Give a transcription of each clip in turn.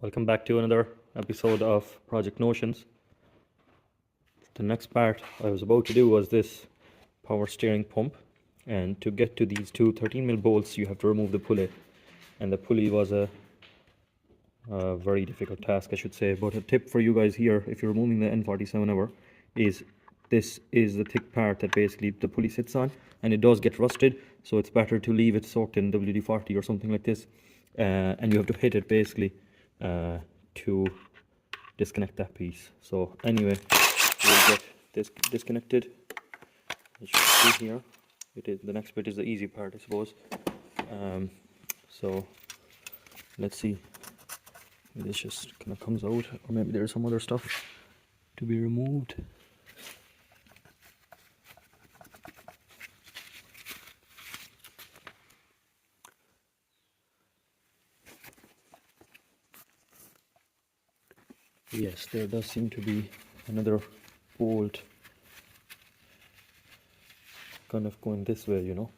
Welcome back to another episode of Project Notions. The next part I was about to do was this power steering pump, and to get to these two 13mm bolts you have to remove the pulley, and the pulley was a very difficult task, I should say. But a tip for you guys here, if you're removing the N47 ever, is this is the thick part that basically the pulley sits on, and it does get rusted, so it's better to leave it soaked in WD-40 or something like this, and you have to hit it basically to disconnect that piece. So anyway, we'll get this disconnected. As you can see here, it is the next bit is the easy part, I suppose. So let's see. This just kind of comes out, or maybe there's some other stuff to be removed. Yes, there does seem to be another bolt kind of going this way, you know,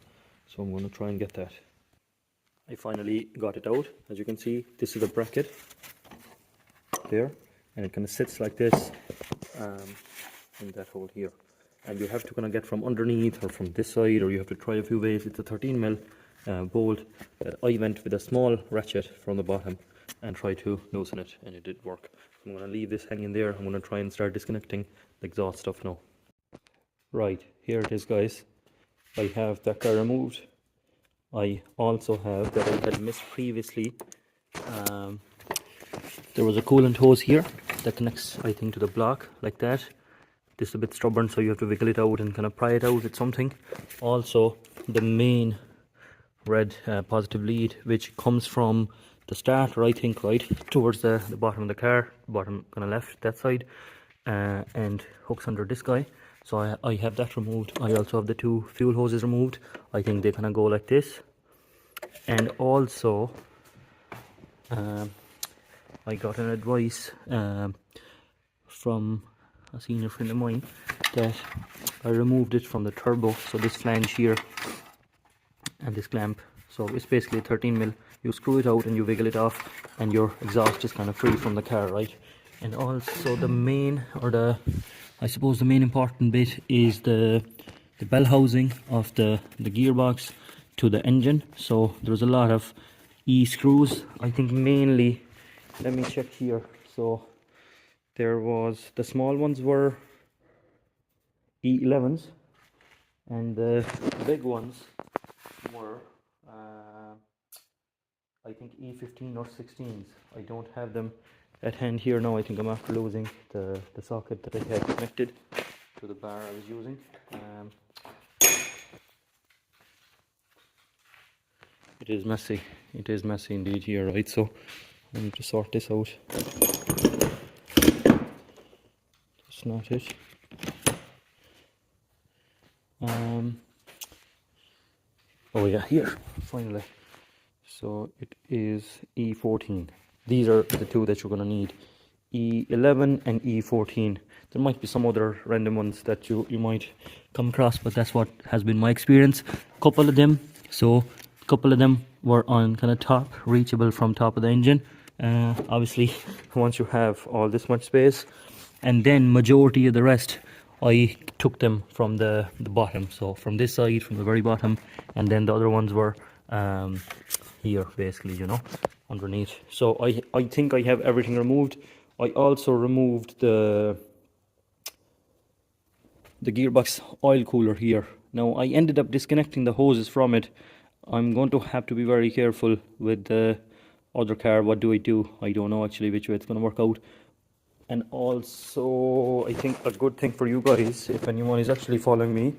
so I'm going to try and get that. I finally got it out. As you can see, this is a bracket there, and it kind of sits like this in that hole here, and you have to kind of get from underneath or from this side, or you have to try a few ways. It's a 13mm bolt that I went with a small ratchet from the bottom and try to loosen it, and it did work. I'm going to leave this hanging there. I'm going to try and start disconnecting the exhaust stuff now. Right, here it is, guys. I have that guy removed. I also have that I had missed previously. There was a coolant hose here that connects, I think, to the block like that. This is a bit stubborn, so you have to wiggle it out and kind of pry it out with something. Also, the main red positive lead, which comes from the starter, I think, right towards the bottom of the car, bottom kind of left, that side, and hooks under this guy. So I have that removed. I also have the two fuel hoses removed. I think they kind of go like this. And also I got an advice from a senior friend of mine that I removed it from the turbo, so this flange here and this clamp. So it's basically a 13mm. You screw it out and you wiggle it off, and your exhaust is kind of free from the car, right? And also the main, or I suppose the main important bit is the bell housing of the gearbox to the engine. So there's a lot of E screws, I think mainly, let me check here. So there was, the small ones were E11s, and the big ones were I think E15 or 16s. I don't have them at hand here now. I think I'm after losing the socket that I had connected to the bar I was using. It is messy. It is messy indeed here, right? So I need to sort this out. That's not it. Oh yeah, here, finally. So it is E14. These are the two that you're going to need, E11 and E14. There might be some other random ones that you might come across, but that's what has been my experience. Couple of them were on kind of top, reachable from top of the engine. Obviously, once you have all this much space, and then majority of the rest, I took them from the bottom. So from this side, from the very bottom, and then the other ones were here, basically, you know, underneath. So I think I have everything removed. I also removed the gearbox oil cooler here. Now I ended up disconnecting the hoses from it. I'm going to have to be very careful with the other car. What do? I don't know actually which way it's going to work out. And also, I think a good thing for you guys, if anyone is actually following me,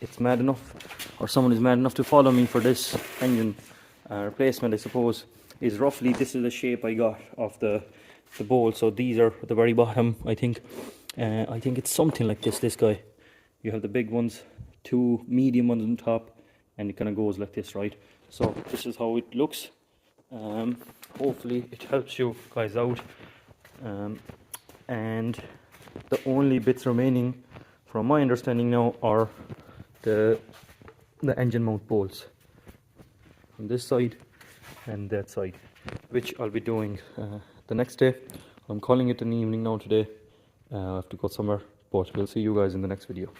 it's mad enough, or someone is mad enough to follow me for this engine replacement, I suppose, is roughly, this is the shape I got of the bowl. So these are at the very bottom, I think. I think it's something like this guy. You have the big ones, two medium ones on top, and it kind of goes like this, right? So this is how it looks. Hopefully it helps you guys out. And the only bits remaining, from my understanding now, are the engine mount bolts on this side and that side. which I'll be doing the next day. I'm calling it an evening now today. I have to go somewhere, but we'll see you guys in the next video.